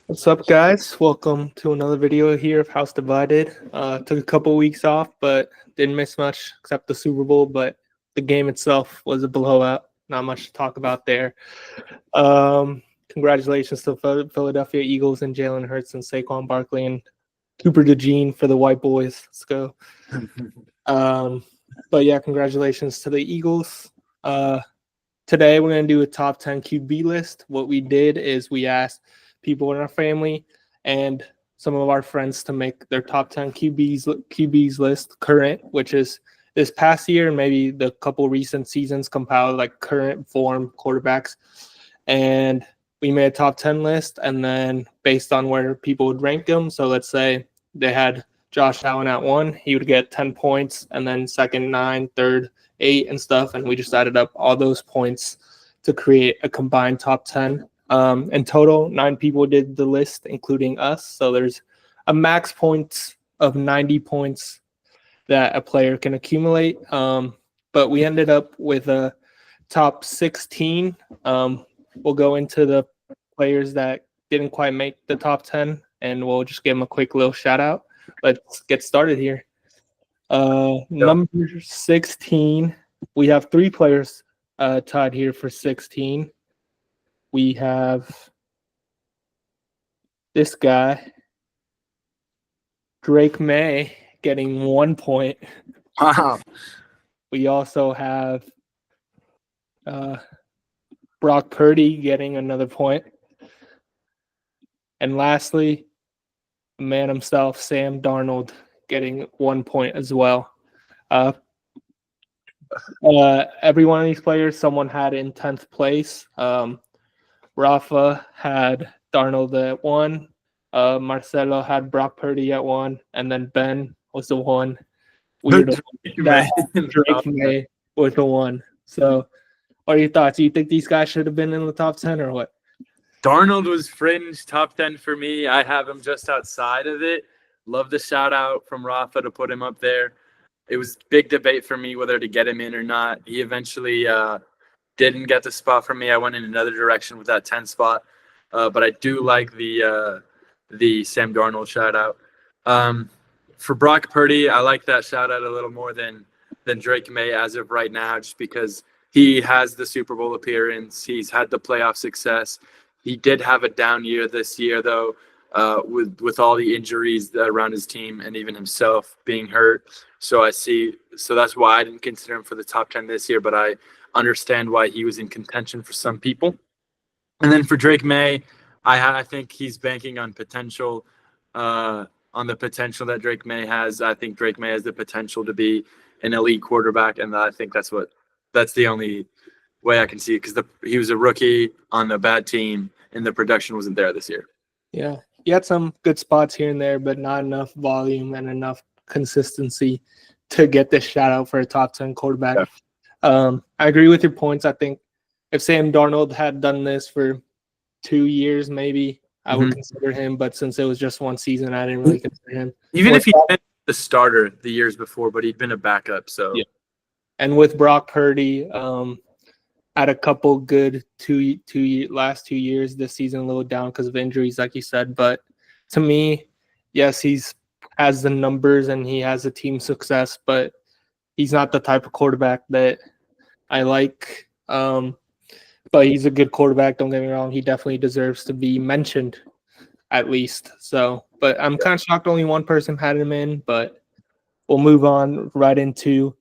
What's up, guys? Welcome to another video here of House Divided. Took a couple weeks off, but didn't miss much except the Super Bowl. But the game itself was a blowout. Not much to talk about there. Congratulations to Philadelphia Eagles and Jalen Hurts and Saquon Barkley and Cooper DeJean for the white boys. Let's go. But yeah, congratulations to the Eagles. Today we're gonna do a top 10 QB list. What we did is we asked people in our family and some of our friends to make their top 10 QBs list current, which is this past year and maybe the couple recent seasons compiled like current form quarterbacks. And we made a top 10 list, and then based on where people would rank them. So let's say they had Josh Allen at 1, he would get 10 points, and then second 9, third 8 and stuff. And we just added up all those points to create a combined top 10. In total, 9 people did the list, including us. So there's a max points of 90 points that a player can accumulate. But we ended up with a top 16. We'll go into the players that didn't quite make the top 10, and we'll just give them a quick little shout out. Let's get started here. Number 16, we have 3 players tied here for 16. We have this guy, Drake May, getting 1 point. Wow. We also have Brock Purdy getting another point. And lastly, the man himself, Sam Darnold, getting 1 point as well. Every one of these players, someone had in 10th place. Rafa had Darnold at 1. Marcelo had Brock Purdy at 1, and then Ben was the one. Drake May was the one. So, what are your thoughts? Do you think these guys should have been in the top 10 or what? Darnold was fringe top 10 for me. I have him just outside of it. Love the shout out from Rafa to put him up there. It was big debate for me whether to get him in or not. He eventually didn't get the spot for me. I went in another direction with that 10 spot. But I do like the Sam Darnold shout out. For Brock Purdy, I like that shout out a little more than Drake May as of right now, just because he has the Super Bowl appearance. He's had the playoff success. He did have a down year this year, though, with all the injuries around his team and even himself being hurt. So that's why I didn't consider him for the top 10 this year, but I understand why he was in contention for some people. And then for Drake May, I think he's banking on potential, on the potential that Drake May has. I think Drake May has the potential to be an elite quarterback, and I think that's the only way I can see it, because he was a rookie on a bad team, and the production wasn't there this year. Yeah, he had some good spots here and there, but not enough volume and enough consistency to get this shout out for a top 10 quarterback. Yeah. I agree with your points. I think if Sam Darnold had done this for 2 years, maybe I would consider him. But since it was just one season, I didn't really consider him. Even if he'd been the starter the years before, but he'd been a backup. So, yeah. And with Brock Purdy, had a couple good last 2 years. This season a little down because of injuries, like you said. But to me, yes, he's has the numbers and he has a team success, but he's not the type of quarterback that I like. But he's a good quarterback. Don't get me wrong. He definitely deserves to be mentioned, at least. So, but I'm kind of shocked only one person had him in. But we'll move on right into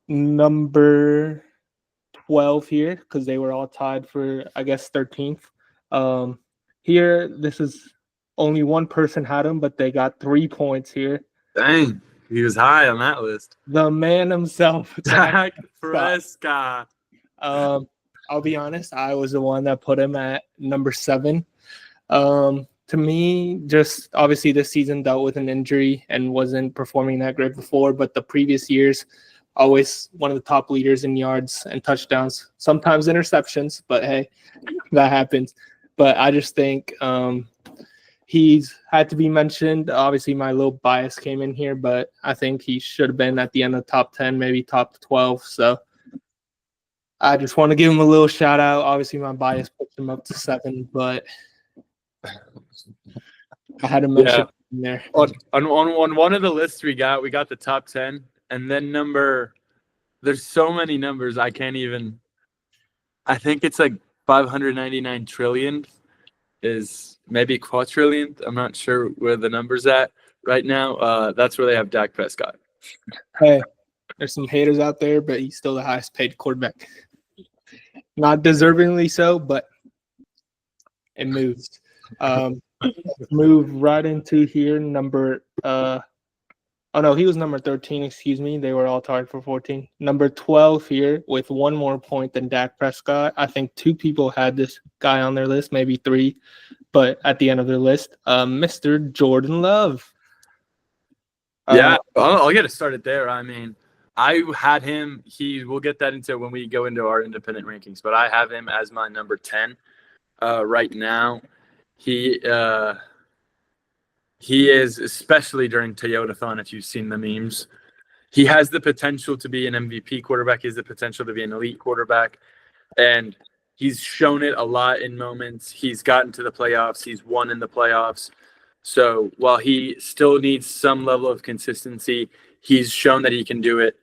number 12 here, because they were all tied for, I guess, 13th. Here, this is only one person had him, but they got 3 points here. Dang, he was high on that list. The man himself, Dak Prescott. I'll be honest, I was the one that put him at number 7. To me, just obviously this season dealt with an injury and wasn't performing that great before, but the previous years, always one of the top leaders in yards and touchdowns, sometimes interceptions, but hey, that happens. But I just think he's had to be mentioned. Obviously, my little bias came in here, but I think he should have been at the end of the top 10, maybe top 12. So I just want to give him a little shout out. Obviously, my bias puts him up to 7, but I had to mention in there. On one of the lists we got the top 10, and then there's so many numbers I can't even. I think it's like 599 trillion is maybe quadrillion. I'm not sure where the number's at right now. That's where they have Dak Prescott. Hey, there's some haters out there, but he's still the highest paid quarterback. Not deservingly so, but it moves. Move right into here. He was number 13, excuse me. They were all tied for 14. Number 12 here with one more point than Dak Prescott. I think two people had this guy on their list, maybe three, but at the end of their list, Mr. Jordan Love. Yeah, I'll get it started there. I mean, I had him. We'll get that into when we go into our independent rankings, but I have him as my number 10 right now. He is, especially during Toyotathon, if you've seen the memes, he has the potential to be an MVP quarterback. He has the potential to be an elite quarterback. And he's shown it a lot in moments. He's gotten to the playoffs. He's won in the playoffs. So while he still needs some level of consistency, he's shown that he can do it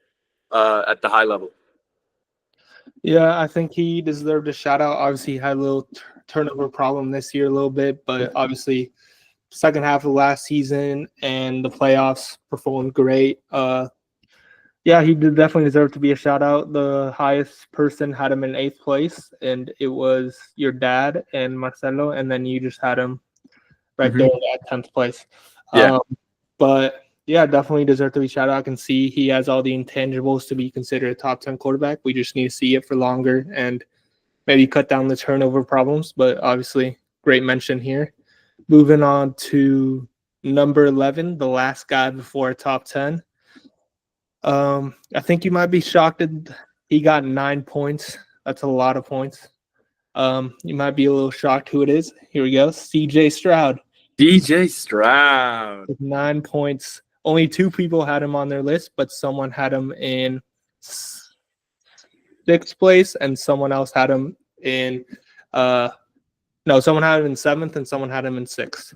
at the high level. Yeah, I think he deserved a shout out. Obviously, he had a little turnover problem this year a little bit, but obviously second half of last season and the playoffs performed great. Yeah, he did definitely deserve to be a shout out. The highest person had him in 8th place, and it was your dad and Marcelo, and then you just had him right there at 10th place. Yeah. But yeah, definitely deserve to be shout out. I can see he has all the intangibles to be considered a top 10 quarterback. We just need to see it for longer and maybe cut down the turnover problems. But obviously, great mention here. Moving on to number 11, the last guy before top 10. I think you might be shocked that he got 9 points. That's a lot of points. You might be a little shocked who it is. Here we go. CJ Stroud. DJ Stroud. With 9 points. Only 2 people had him on their list, but someone had him in 6th place and someone else had him in someone had him in 7th and someone had him in 6th.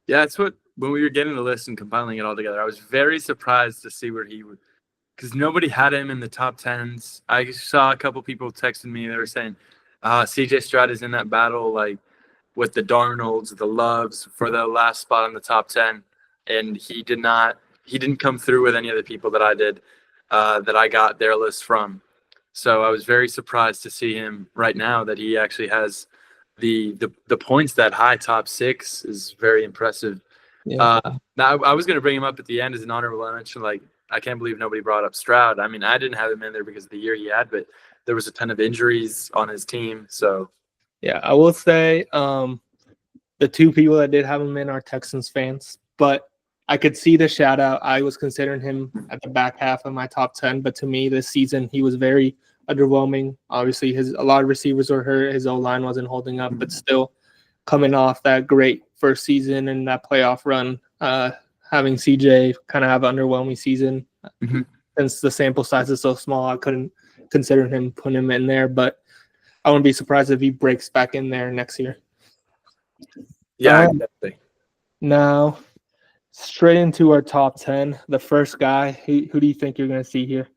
Yeah, that's when we were getting the list and compiling it all together, I was very surprised to see where he would, because nobody had him in the top 10s. I saw a couple people texting me. They were saying, CJ Stroud is in that battle, like with the Darnolds, the Loves for the last spot in the top 10. And he didn't come through with any of the people that I did, that I got their list from. So I was very surprised to see him right now that he actually has the points that high. Top 6 is very impressive. Yeah. Now I was going to bring him up at the end as an honorable mention. Like, I can't believe nobody brought up Stroud. I mean, I didn't have him in there because of the year he had, but there was a ton of injuries on his team. So yeah, I will say the 2 people that did have him in are Texans fans, but I could see the shout out. I was considering him at the back half of my top 10, but to me this season he was very underwhelming. Obviously, a lot of receivers were hurt. His O-line wasn't holding up, but still coming off that great first season and that playoff run, having CJ kind of have an underwhelming season. Since the sample size is so small, I couldn't consider him putting him in there, but I wouldn't be surprised if he breaks back in there next year. yeah, definitely. Now, straight into our top 10. The first guy, who do you think you're going to see here?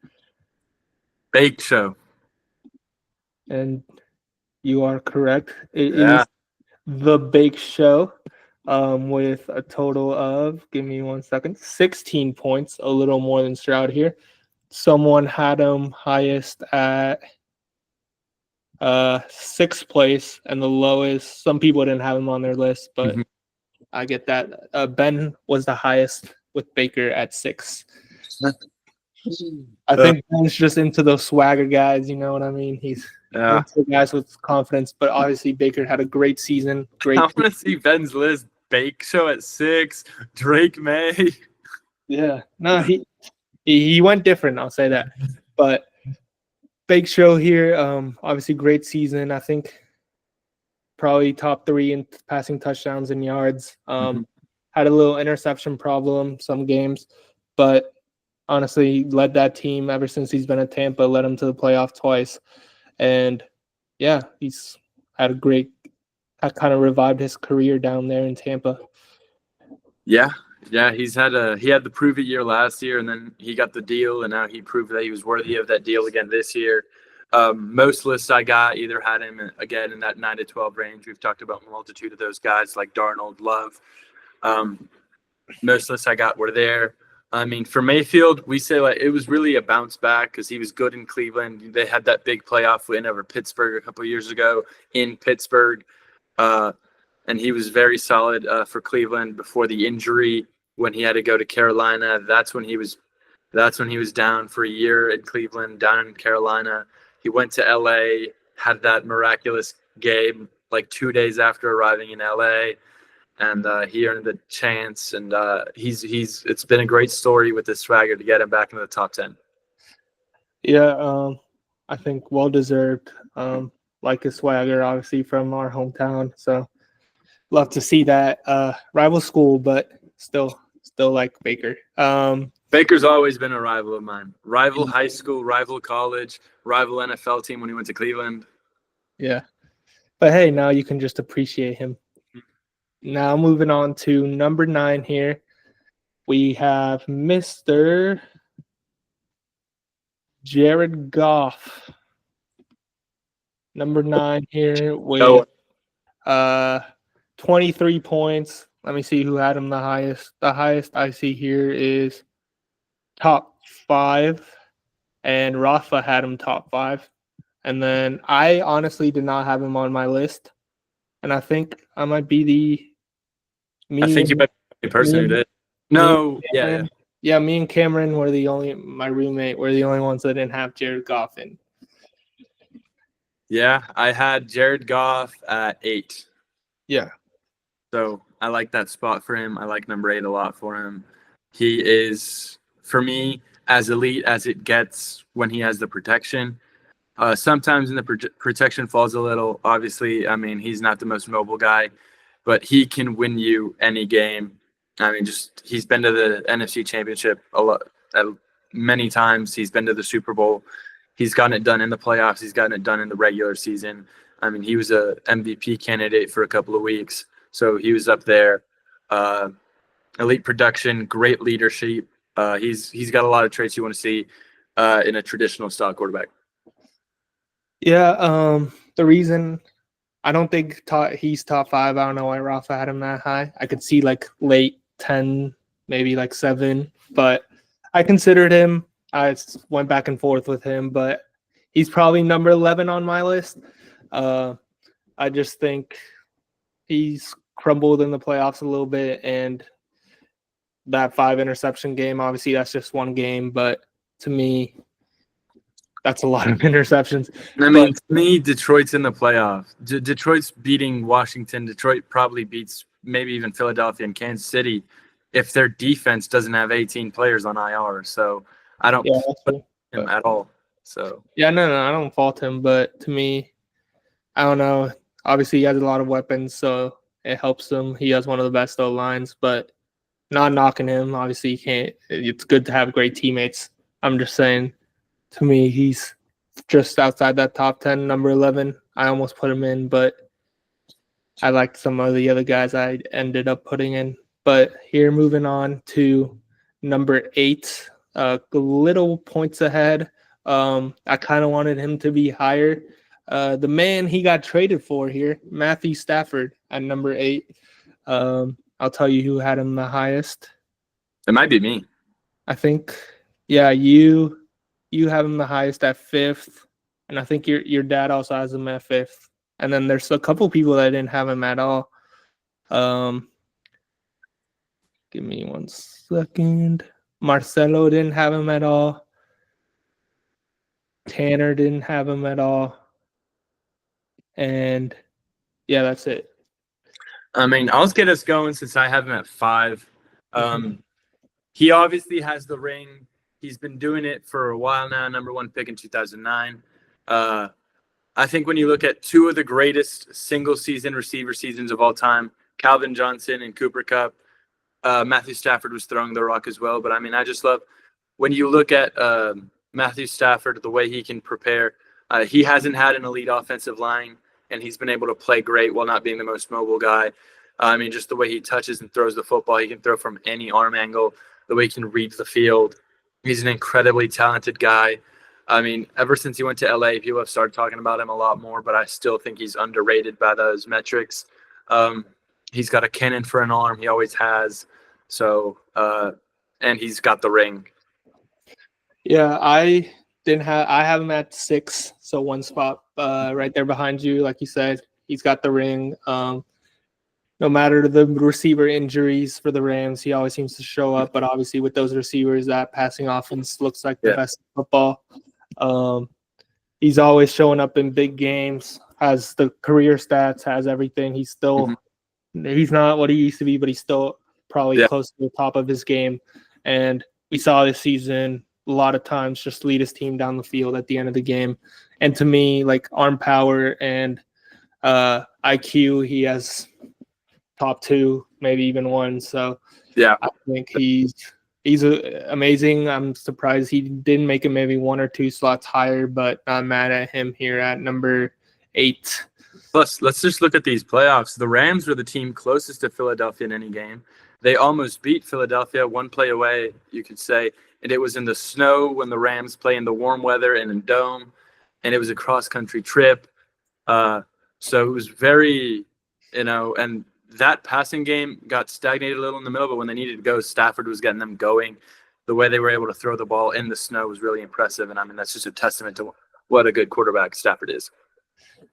Bake Show. And you are correct. It is the Bake Show, with a total of, give me 1 second, 16 points, a little more than Stroud here. Someone had him highest at 6th place, and the lowest, some people didn't have him on their list, but I get that. Ben was the highest with Baker at 6. I think Ben's just into those swagger guys, you know what I mean? He's into guys with confidence, but obviously Baker had a great season. I want to see Ben's list. Bake Show at 6, Drake May. Yeah, no, he went different, I'll say that. But Bake Show here, obviously great season. I think probably top 3 in passing touchdowns and yards. Had a little interception problem some games, but honestly led that team ever since he's been at Tampa, led him to the playoff twice. And yeah, he's had a great that kind of revived his career down there in Tampa. Yeah, he had the prove it year last year, and then he got the deal, and now he proved that he was worthy of that deal again this year. Most lists I got either had him again in that 9 to 12 range. We've talked about a multitude of those guys like Darnold, Love. Most lists I got were there. I mean, for Mayfield, we say like it was really a bounce back because he was good in Cleveland. They had that big playoff win over Pittsburgh a couple of years ago in Pittsburgh. And he was very solid for Cleveland before the injury when he had to go to Carolina. That's when he was down for a year in Cleveland, down in Carolina. He went to LA, had that miraculous game like 2 days after arriving in LA, and he earned the chance. And it's been a great story with this swagger to get him back into the top 10. Yeah, I think well deserved. Like a swagger, obviously from our hometown, so love to see that. Rival school, but still like Baker. Baker's always been a rival of mine. Rival high school, rival college, rival NFL team when he went to Cleveland. Yeah. But hey, now you can just appreciate him. Now moving on to number 9 here. We have Mr. Jared Goff. Number 9 here with 23 points. Let me see who had him the highest. The highest I see here is top 5, and Rafa had him top 5. And then I honestly did not have him on my list, and I think I might be I think you might be the person who did. No, yeah. Me and Cameron were my roommate were the only ones that didn't have Jared Goff in. Yeah, I had Jared Goff at 8. Yeah. So I like that spot for him. I like number 8 a lot for him. He is, for me, as elite as it gets when he has the protection. Sometimes the protection falls a little. Obviously, I mean, he's not the most mobile guy, but he can win you any game. I mean, he's been to the NFC Championship many times. He's been to the Super Bowl. He's gotten it done in the playoffs. He's gotten it done in the regular season. I mean, he was a MVP candidate for a couple of weeks, so he was up there. Elite production, great leadership. He's got a lot of traits you want to see in a traditional style quarterback. Yeah. The reason I don't think he's top 5. I don't know why Rafa had him that high. I could see like late 10, maybe like 7, but I considered him. I went back and forth with him, but he's probably number 11 on my list. I just think he's crumbled in the playoffs a little bit, and that 5 interception game, obviously that's just one game, but to me, that's a lot of interceptions. I mean, to me, Detroit's in the playoffs. Detroit's beating Washington. Detroit probably beats maybe even Philadelphia and Kansas City if their defense doesn't have 18 players on IR. So I don't fault him at all. So yeah, no, I don't fault him, but to me, I don't know. Obviously, he has a lot of weapons, so it helps him. He has one of the best O-lines, but not knocking him. Obviously, you can't. It's good to have great teammates. I'm just saying, to me, he's just outside that top 10, number 11. I almost put him in, but I liked some of the other guys I ended up putting in. But here, moving on to number 8, little points ahead. I kind of wanted him to be higher. The man he got traded for here, Matthew Stafford at number 8. I'll tell you who had him the highest. It might be me. I think, yeah, you have him the highest at 5th, and I think your dad also has him at 5th. And then there's a couple people that didn't have him at all. Give me 1 second. Marcelo didn't have him at all. Tanner didn't have him at all. And yeah, that's it. I mean, I'll get us going since I have him at 5. He obviously has the ring. He's been doing it for a while now, number 1 pick in 2009. I think when you look at 2 of the greatest single-season receiver seasons of all time, Calvin Johnson and Cooper Kupp, Matthew Stafford was throwing the rock as well. But, I mean, I just love when you look at Matthew Stafford, the way he can prepare. He hasn't had an elite offensive line and he's been able to play great while not being the most mobile guy. I mean, just the way he touches and throws the football, he can throw from any arm angle, the way he can read the field. He's an incredibly talented guy. I mean, ever since he went to LA, people have started talking about him a lot more, but I still think he's underrated by those metrics. He's got a cannon for an arm. He always has. So, and he's got the ring. Yeah, I have him at 6, so one spot right there behind you. Like you said, he's got the ring. No matter the receiver injuries for the Rams, he always seems to show up. But obviously, with those receivers, that passing offense looks like the best in football. He's always showing up in big games, has the career stats, has everything. He's still he's not what he used to be, but he's still probably close to the top of his game. And we saw this season a lot of times just lead his team down the field at the end of the game. And to me, like arm power and IQ, he has top 2, maybe even 1. So yeah, I think he's amazing. I'm surprised he didn't make him maybe 1 or 2 slots higher, but not mad at him here at number 8. Plus, let's just look at these playoffs. The Rams were the team closest to Philadelphia in any game. They almost beat Philadelphia, one play away, you could say. And it was in the snow when the Rams play in the warm weather and in dome. And it was a cross-country trip. So it was very, and that passing game got stagnated a little in the middle, but when they needed to go, Stafford was getting them going. The way they were able to throw the ball in the snow was really impressive. And, I mean, that's just a testament to what a good quarterback Stafford is.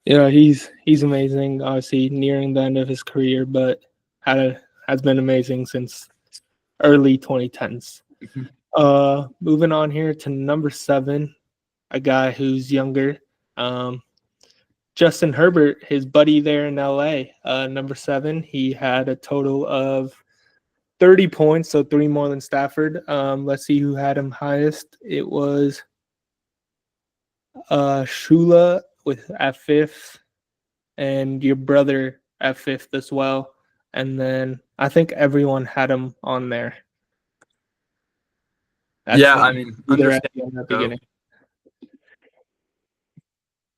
Yeah, he's amazing. Obviously, nearing the end of his career, but has been amazing since early 2010s. Moving on here to number 7, a guy who's younger, Justin Herbert, his buddy there in LA. Number 7, he had a total of 30 points, so 3 more than Stafford. Let's see who had him highest. It was Shula at 5th, and your brother at 5th as well. And then I think everyone had him on there. I mean, beginning.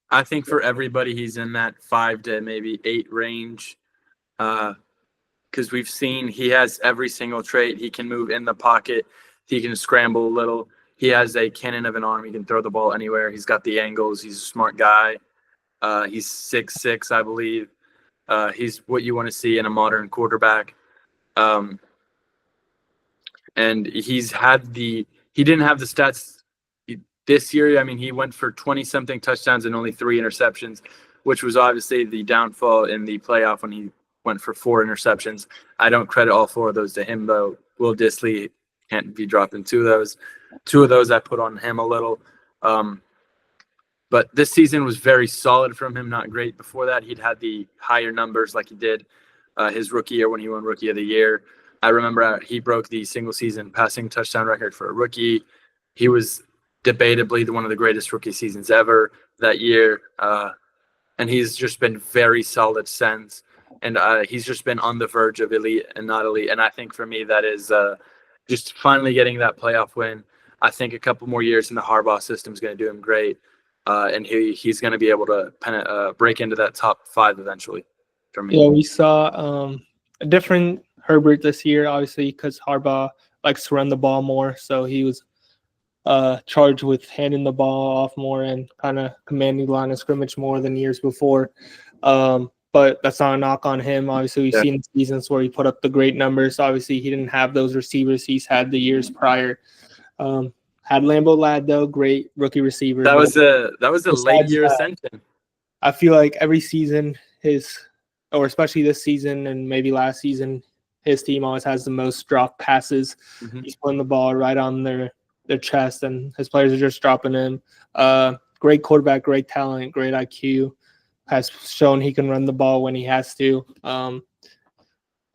I think for everybody, he's in that 5 to maybe 8 range. Because we've seen he has every single trait. He can move in the pocket. He can scramble a little. He has a cannon of an arm. He can throw the ball anywhere. He's got the angles. He's a smart guy. He's 6'6", I believe. He's what you want to see in a modern quarterback. And he didn't have the stats this year. I mean, he went for 20-something touchdowns and only 3 interceptions, which was obviously the downfall in the playoff when he went for 4 interceptions. I don't credit all 4 of those to him, though. Will Dissly can't be dropping 2 of those. 2 of those I put on him a little. But this season was very solid from him, not great. Before that, he'd had the higher numbers like he did his rookie year when he won Rookie of the Year. I remember he broke the single-season passing touchdown record for a rookie. He was debatably one of the greatest rookie seasons ever that year. And he's just been very solid since. And he's just been on the verge of elite and not elite. And I think for me, that is just finally getting that playoff win. I think a couple more years in the Harbaugh system is going to do him great. And he's going to be able to break into that top 5 eventually for me. Yeah, we saw a different Herbert this year, obviously, because Harbaugh likes to run the ball more. So he was charged with handing the ball off more and kind of commanding the line of scrimmage more than years before. But that's not a knock on him. Obviously, we've seen seasons where he put up the great numbers. Obviously, he didn't have those receivers he's had the years prior. Had Lambeau Ladd, though, great rookie receiver. That was a late year ascension. I feel like every season or especially this season and maybe last season, his team always has the most dropped passes. Mm-hmm. He's putting the ball right on their chest, and his players are just dropping him. Great quarterback, great talent, great IQ. Has shown he can run the ball when he has to.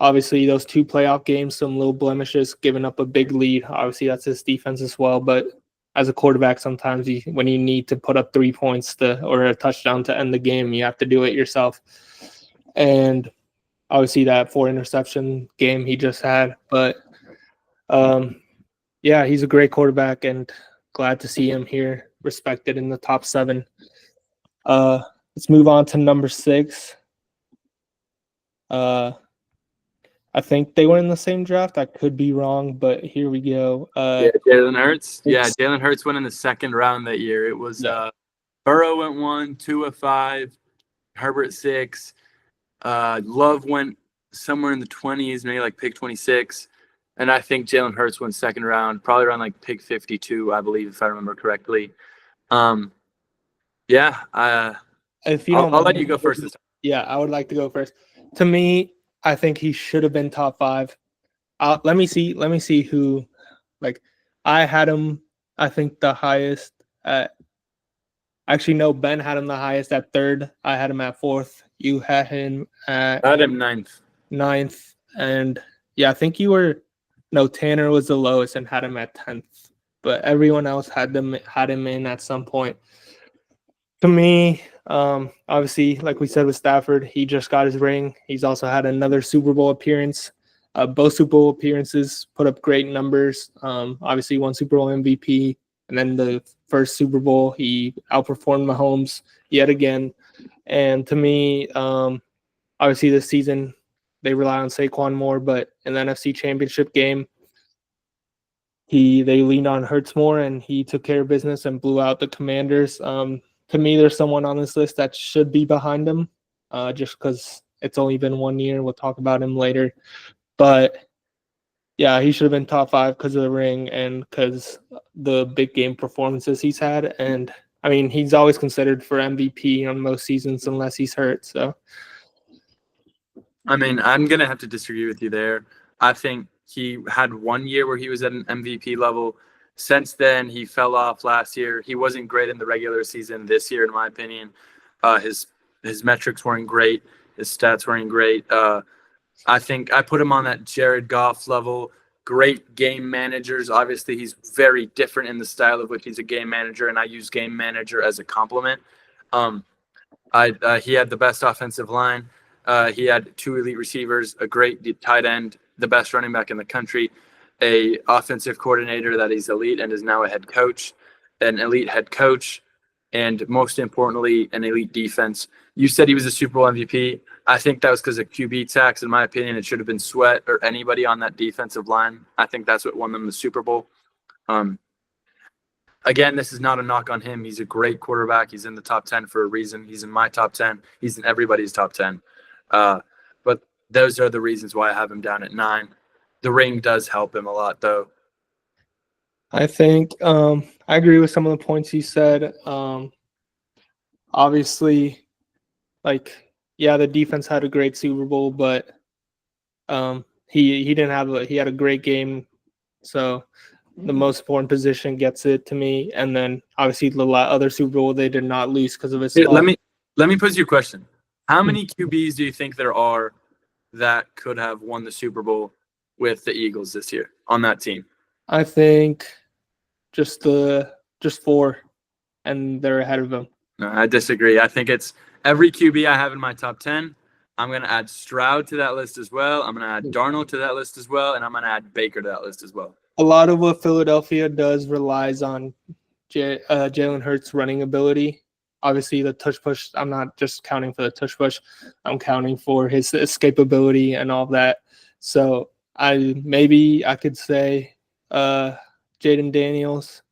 Obviously, those 2 playoff games, some little blemishes, giving up a big lead. Obviously, that's his defense as well. But as a quarterback, sometimes when you need to put up 3 points or a touchdown to end the game, you have to do it yourself. And obviously, that 4 interception game he just had. But, yeah, he's a great quarterback and glad to see him here respected in the top 7. Let's move on to number 6. I think they were in the same draft. I could be wrong, but here we go. Yeah, Jalen Hurts. Yeah, Jalen Hurts went in the second round that year. It was Burrow went 1, Tua 5, Herbert 6. Love went somewhere in the 20s, maybe like pick 26. And I think Jalen Hurts went second round, probably around like pick 52, I believe, if I remember correctly. Yeah. If you I'll don't let you go first this time. Yeah, I would like to go first. To me, I think he should have been top 5. Let me see who. Like, I had him. I think the highest at. Actually, no. Ben had him the highest at 3rd. I had him at 4th. You had him at. I had him 9th. 9th, and yeah, I think you were. No, Tanner was the lowest and had him at 10th. But everyone else had him in at some point. To me, obviously, like we said with Stafford, he just got his ring. He's also had another Super Bowl appearance. Both Super Bowl appearances put up great numbers. Obviously, won Super Bowl MVP, and then the first Super Bowl, he outperformed Mahomes yet again. And to me, obviously, this season they rely on Saquon more, but in the NFC Championship game, they leaned on Hurts more, and he took care of business and blew out the Commanders. To me, there's someone on this list that should be behind him, just because it's only been 1 year. We'll talk about him later. But, yeah, he should have been top 5 because of the ring and because the big game performances he's had. And, I mean, he's always considered for MVP on most seasons unless he's hurt. So, I mean, I'm going to have to disagree with you there. I think he had 1 year where he was at an MVP level. Since then, he fell off last year. He wasn't great in the regular season this year, in my opinion. His metrics weren't great. His stats weren't great. I think I put him on that Jared Goff level. Great game managers. Obviously, he's very different in the style of which he's a game manager, and I use game manager as a compliment. He had the best offensive line. He had 2 elite receivers, a great tight end, the best running back in the country, a offensive coordinator that is elite and is now a head coach, an elite head coach, and most importantly, an elite defense. You said he was a Super Bowl MVP. I think that was because of QB tax. In my opinion, it should have been Sweat or anybody on that defensive line. I think that's what won them the Super Bowl. Again, this is not a knock on him. He's a great quarterback. He's in the top 10 for a reason. He's in my top 10. He's in everybody's top 10. But those are the reasons why I have him down at 9. The ring does help him a lot, though. I think I agree with some of the points he said. Obviously, the defense had a great Super Bowl, but he didn't have he had a great game. So the most important position gets it to me. And then obviously the other Super Bowl they did not lose because of his. Let me pose you a question. How many QBs do you think there are that could have won the Super Bowl with the Eagles this year on that team? I think just 4, and they're ahead of him. No, I disagree. I think it's every QB I have in my top 10. I'm going to add Stroud to that list as well. I'm going to add Darnold to that list as well, and I'm going to add Baker to that list as well. A lot of what Philadelphia does relies on Jalen Hurts' running ability. Obviously, the touch push, I'm not just counting for the touch push. I'm counting for his escapability and all that. So I could say Jaden Daniels,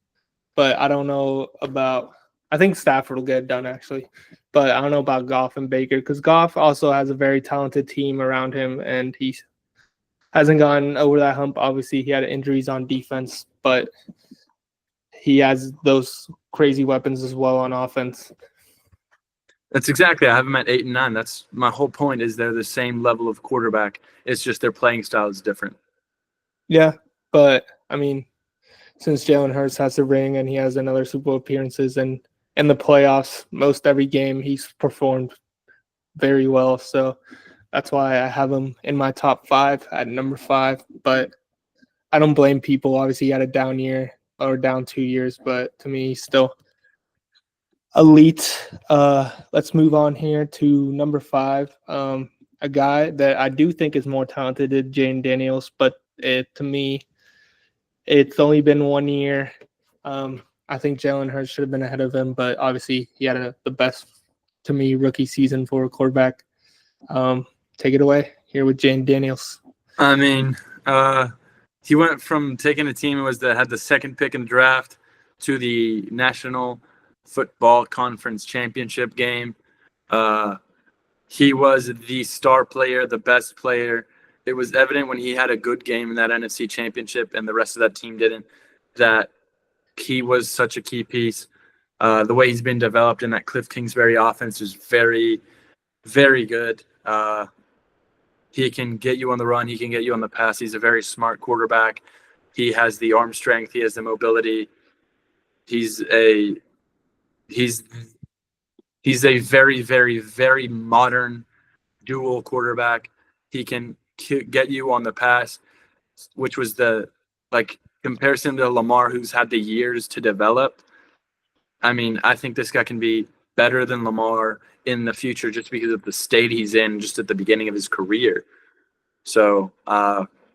but I don't know about – I think Stafford will get it done, actually. But I don't know about Goff and Baker because Goff also has a very talented team around him, and he hasn't gotten over that hump. Obviously, he had injuries on defense, but he has those crazy weapons as well on offense. That's exactly. I have them at 8 and 9. That's my whole point. Is they're the same level of quarterback. It's just their playing style is different. Yeah, but I mean, since Jalen Hurts has the ring and he has another Super Bowl appearances and in the playoffs, most every game he's performed very well. So that's why I have him in my top 5 at number 5. But I don't blame people. Obviously, he had a down year or down 2 years, but to me, he's still elite. Let's move on here to number 5. A guy that I do think is more talented than Jane Daniels, but to me, it's only been 1 year. I think Jalen Hurts should have been ahead of him, but obviously he had the best to me, rookie season for a quarterback. Take it away here with Jane Daniels. I mean, he went from taking a team that had the second pick in the draft to the National Football Conference Championship game. He was the star player, the best player. It was evident when he had a good game in that NFC Championship and the rest of that team didn't, that he was such a key piece. The way he's been developed in that Cliff Kingsbury offense is very, very good. He can get you on the run. He can get you on the pass. He's a very smart quarterback. He has the arm strength. He has the mobility. He's a very, very, very modern dual quarterback. He can get you on the pass, which was the comparison to Lamar, who's had the years to develop. I mean, I think this guy can be better than Lamar in the future just because of the state he's in just at the beginning of his career. So,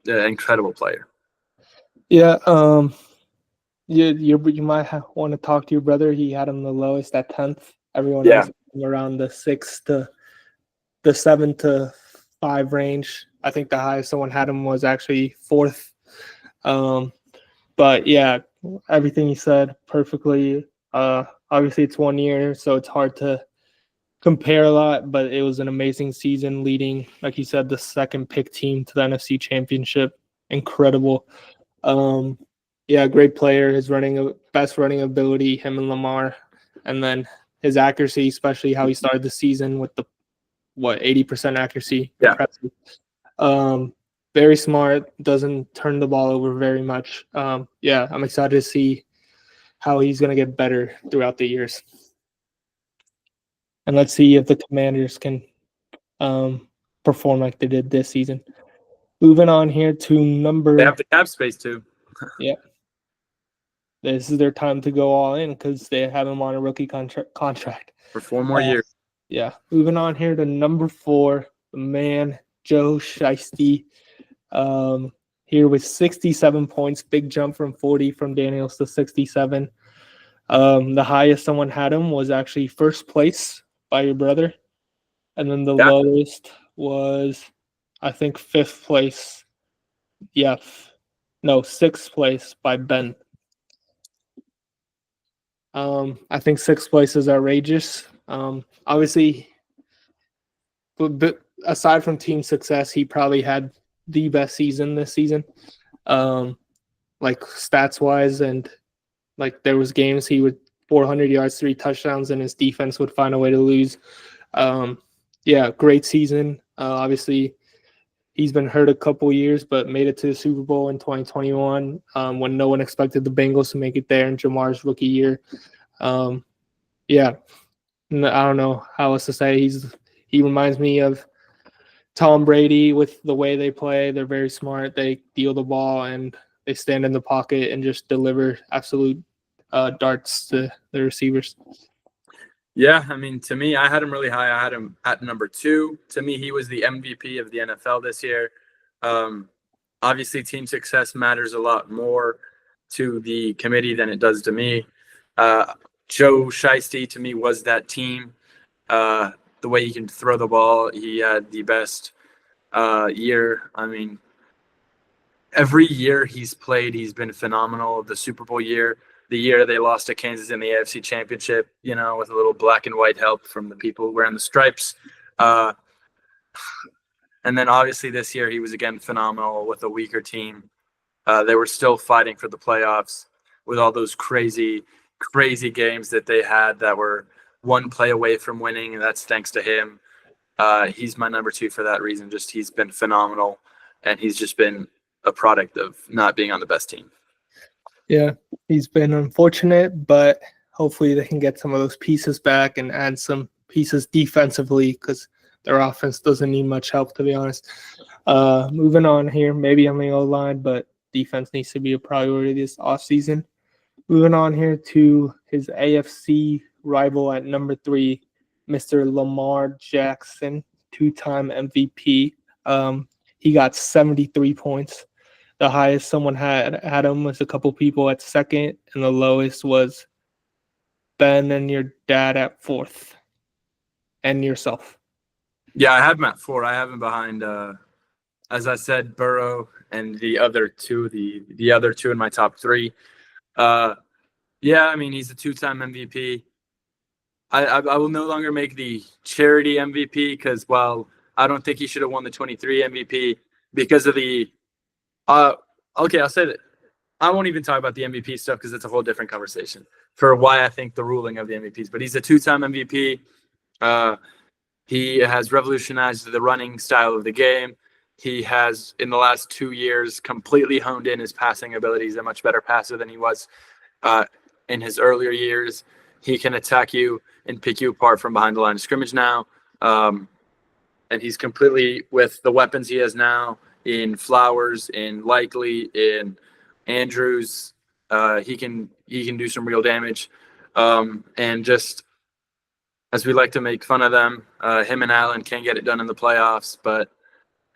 incredible player. Yeah, you might want to talk to your brother. He had him the lowest at 10th. Everyone else around the 6 to the 7 to 5 range. I think the highest someone had him was actually 4th. But yeah, everything he said perfectly. Obviously it's 1 year, so it's hard to compare a lot, but it was an amazing season leading, like you said, the second pick team to the NFC Championship. Incredible. Yeah, great player. His best running ability, him and Lamar, and then his accuracy, especially how he started the season with the 80% accuracy. Yeah. Impressive. Very smart, doesn't turn the ball over very much. Yeah, I'm excited to see how he's going to get better throughout the years. And let's see if the Commanders can perform like they did this season. Moving on here to number. They have the cap space too. Yeah. This is their time to go all in because they have him on a rookie contract. For 4 more years. Yeah. Moving on here to number 4, the man, Joe Shiesty. Here with 67 points, big jump from 40 from Daniels to 67. The highest someone had him was actually first place by your brother. And then the lowest was, I think, 5th place. Yeah. No, 6th place by Ben. I think 6th place is outrageous. Obviously, but aside from team success, he probably had the best season this season. Like stats wise, and like there was games he would 400 yards, 3 touchdowns, and his defense would find a way to lose. Yeah, great season. Obviously, he's been hurt a couple years, but made it to the Super Bowl in 2021 when no one expected the Bengals to make it there in Jamar's rookie year. Yeah, I don't know how else to say. He reminds me of Tom Brady with the way they play. They're very smart. They deal the ball and they stand in the pocket and just deliver absolute darts to the receivers. Yeah, I mean, to me, I had him really high. I had him at number 2. To me, he was the MVP of the NFL this year. Obviously, team success matters a lot more to the committee than it does to me. Joe Shiesty, to me, was that team. The way he can throw the ball, he had the best year. I mean, every year he's played, he's been phenomenal. The Super Bowl year, the year they lost to Kansas in the AFC Championship, with a little black and white help from the people wearing the stripes. And then obviously this year he was again phenomenal with a weaker team. They were still fighting for the playoffs with all those crazy games that they had that were one play away from winning, and that's thanks to him. He's my number 2 for that reason. Just he's been phenomenal, and he's just been a product of not being on the best team. Yeah, he's been unfortunate, but hopefully they can get some of those pieces back and add some pieces defensively because their offense doesn't need much help, to be honest. Moving on here, maybe on the O-line, but defense needs to be a priority this offseason. Moving on here to his AFC rival at number 3, Mr. Lamar Jackson, 2-time MVP. He got 73 points. The highest someone had him was a couple people at 2nd, and the lowest was Ben and your dad at 4th. and yourself? Yeah, I have him at 4. I have him behind, as I said, Burrow and the other two in my top 3. Yeah, I mean, he's a 2-time MVP. I will no longer make the charity MVP because, well, I don't think he should have won the 23 MVP because of the. Okay, I'll say that. I won't even talk about the MVP stuff because it's a whole different conversation for why I think the ruling of the MVPs. But he's a 2-time MVP. He has revolutionized the running style of the game. He has, in the last 2 years, completely honed in his passing abilities. A much better passer than he was in his earlier years. He can attack you and pick you apart from behind the line of scrimmage now. And he's completely, with the weapons he has now, in Flowers, in Likely, in Andrews, he can do some real damage. And just as we like to make fun of them, him and Allen can't get it done in the playoffs, but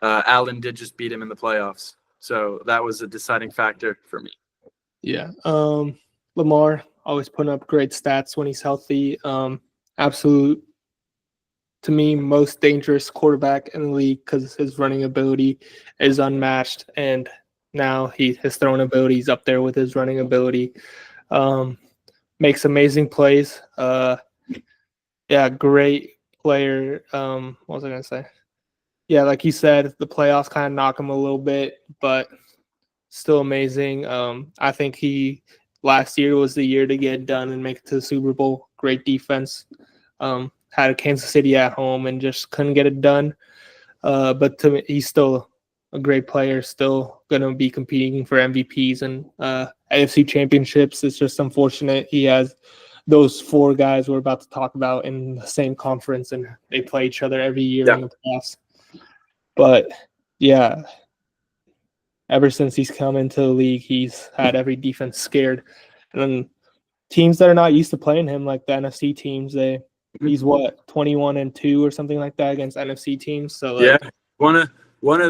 Allen did just beat him in the playoffs. So that was a deciding factor for me. Yeah. Lamar always putting up great stats when he's healthy. Absolute, to me, most dangerous quarterback in the league because his running ability is unmatched, and now his throwing ability is up there with his running ability. Makes amazing plays. Yeah, great player. What was I gonna say? Yeah, like you said, the playoffs kind of knock him a little bit, but still amazing. I think last year was the year to get it done and make it to the Super Bowl. Great defense. Had Kansas City at home and just couldn't get it done. But to me, he's still a great player, still going to be competing for MVPs and AFC championships. It's just unfortunate he has those 4 guys we're about to talk about in the same conference, and they play each other every year in the playoffs. But, yeah, ever since he's come into the league, he's had every defense scared. And then teams that are not used to playing him, like the NFC teams, he's 21-2 or something like that against NFC teams. So yeah, one of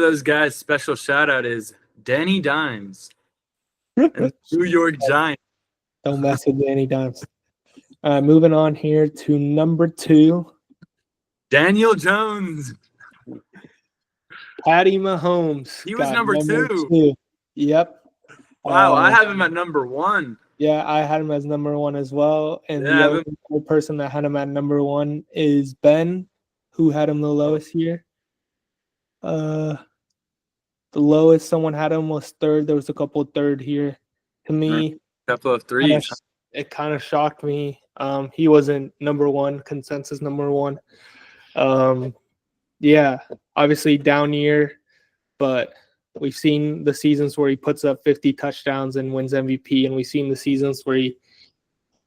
those guys. Special shout out is Danny Dimes, and New York Giants. Don't mess with Danny Dimes. Moving on here to number 2, Daniel Jones. Patty Mahomes. He was number 2. Yep. Wow, I have him at number 1. Yeah, I had him as number 1 as well. And the only person that had him at number 1 is Ben, who had him the lowest here. The lowest someone had him was 3rd. There was a couple 3rd here. To me, a couple of 3s. It kind of shocked me. He wasn't number 1, consensus number 1. Yeah, obviously down year, but we've seen the seasons where he puts up 50 touchdowns and wins MVP, and we've seen the seasons where he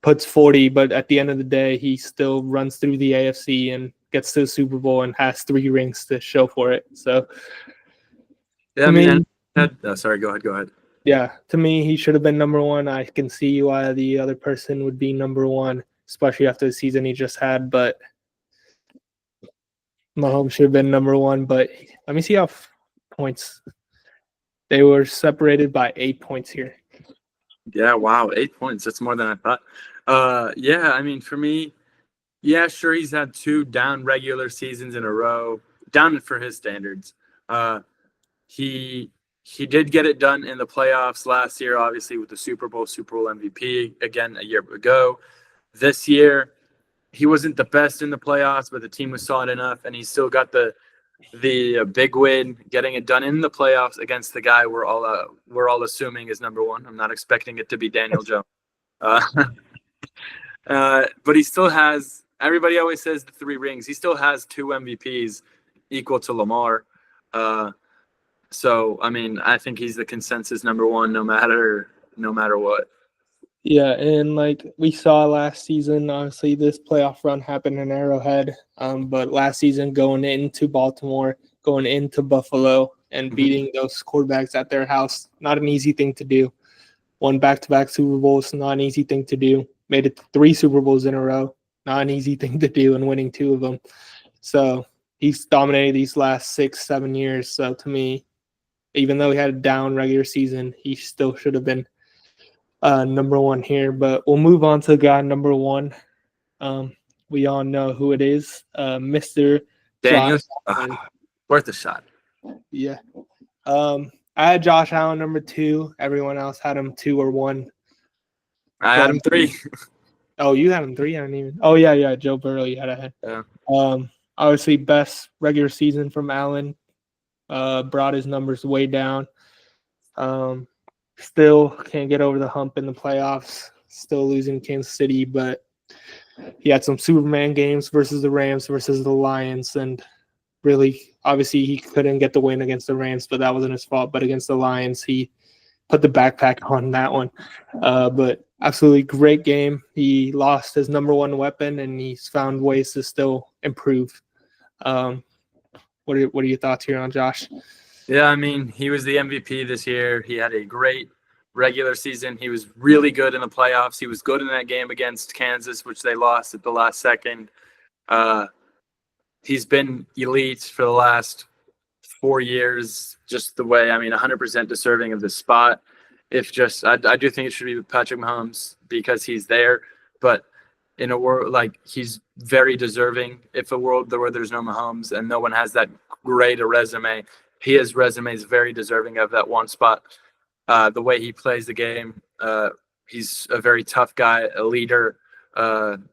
puts 40, but at the end of the day, he still runs through the AFC and gets to the Super Bowl and has 3 rings to show for it. So, yeah, sorry, go ahead. Yeah, to me, he should have been number 1. I can see why the other person would be number 1, especially after the season he just had, but Mahomes should have been number 1. But let me see how points. They were separated by 8 points here. Yeah, wow, 8 points. That's more than I thought. Yeah, I mean, for me, yeah, sure, he's had 2 down regular seasons in a row, down for his standards. He did get it done in the playoffs last year, obviously, with the Super Bowl MVP again a year ago. This year, he wasn't the best in the playoffs, but the team was solid enough, and he still got the big win, getting it done in the playoffs against the guy we're all assuming is number 1. I'm not expecting it to be Daniel Jones, but he still has. Everybody always says the 3 rings. He still has 2 MVPs, equal to Lamar. So I mean, I think he's the consensus number 1, no matter what. Yeah, and like we saw last season, obviously this playoff run happened in Arrowhead, but last season going into Baltimore, going into Buffalo, and beating those quarterbacks at their house, not an easy thing to do. Won back-to-back Super Bowls, not an easy thing to do. Made it 3 Super Bowls in a row, not an easy thing to do, and winning 2 of them. So he's dominated these last 6-7 years. So to me, even though he had a down regular season, he still should have been number 1 here. But we'll move on to guy number 1. we all know who it is. Mr. Daniel, Josh Allen. worth a shot. Yeah. I had Josh Allen number 2. Everyone else had him 2 or 1. I had him 3. Oh, you had him 3? I didn't even. Oh yeah. Joe Burrow, you had ahead. Yeah. Obviously, best regular season from Allen. Brought his numbers way down. Still can't get over the hump in the playoffs. Still losing Kansas City, but he had some Superman games versus the Rams versus the Lions, and really, obviously, he couldn't get the win against the Rams, but that wasn't his fault. But against the Lions, he put the backpack on that one. But absolutely great game. He lost his number 1 weapon, and he's found ways to still improve. What are your thoughts here on Josh? Yeah, I mean, he was the MVP this year. He had a great regular season. He was really good in the playoffs. He was good in that game against Kansas, which they lost at the last second. He's been elite for the last 4 years, just the way, 100% deserving of the spot. I do think it should be Patrick Mahomes because he's there, but in a world like he's very deserving. If a world where there's no Mahomes and no one has that great a resume, his resume is very deserving of that one spot. The way he plays the game, he's a very tough guy, a leader.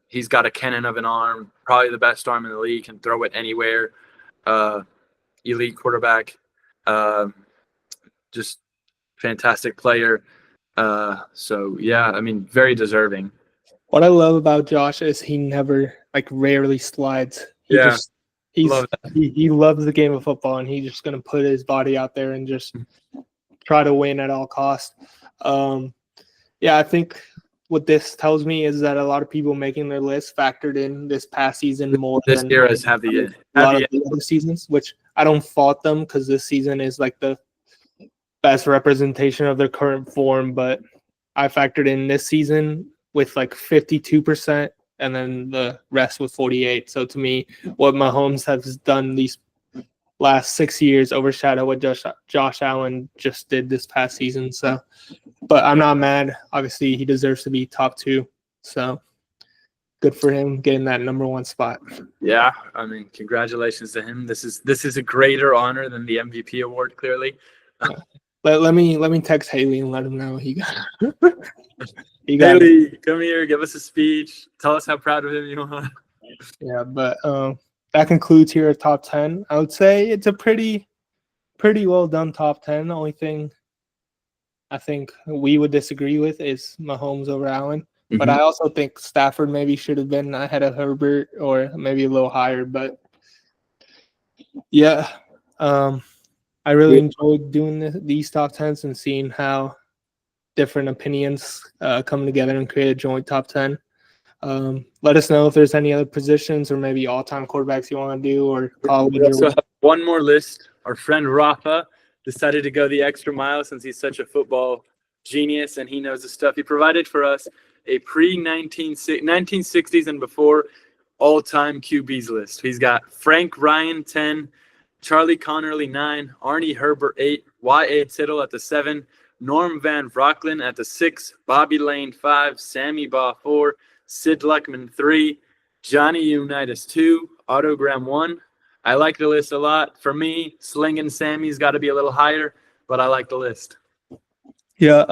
He's got a cannon of an arm, probably the best arm in the league, can throw it anywhere. Elite quarterback, just fantastic player. So yeah, very deserving. What I love about Josh is he never, rarely slides. He loves the game of football, and he's just going to put his body out there and just try to win at all costs. I think what this tells me is that a lot of people making their list factored in this past season more than a lot of the other seasons, which I don't fault them because this season is like the best representation of their current form. But I factored in this season with 52%, and then the rest with 48. So to me, what Mahomes has done these last 6 years overshadow what Josh Allen just did this past season. So, but I'm not mad. Obviously, he deserves to be top 2. So good for him getting that number 1 spot. Yeah, congratulations to him. This is a greater honor than the MVP award, clearly. Yeah. Let me text Haley and let him know he got. Haley, come here, give us a speech. Tell us how proud of him you are. Yeah, but that concludes here at top 10. I would say it's a pretty well done top 10. The only thing I think we would disagree with is Mahomes over Allen. Mm-hmm. But I also think Stafford maybe should have been ahead of Herbert or maybe a little higher. But yeah, I really enjoyed doing these top 10s and seeing how different opinions come together and create a joint top 10. Let us know if there's any other positions or maybe all-time quarterbacks you want to do or call we also have one more list. Our friend Rafa decided to go the extra mile since he's such a football genius and he knows the stuff. He provided for us a pre-1960s and before all-time QBs list. He's got Frank Ryan 10, Charlie Connerly 9, Arnie Herbert 8, Y.A. Tittle at the 7, Norm Van Vrocklin at the 6, Bobby Lane 5, Sammy Baugh 4, Sid Luckman 3, Johnny Unitas 2, Otto Graham 1. I like the list a lot. For me, Slingin' Sammy's got to be a little higher, but I like the list. Yeah,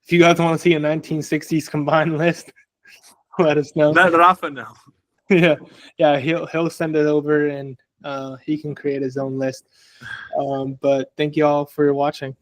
if you guys want to see a 1960s combined list, let us know. Let Rafa know. Yeah, he'll send it over and he can create his own list. But thank you all for watching.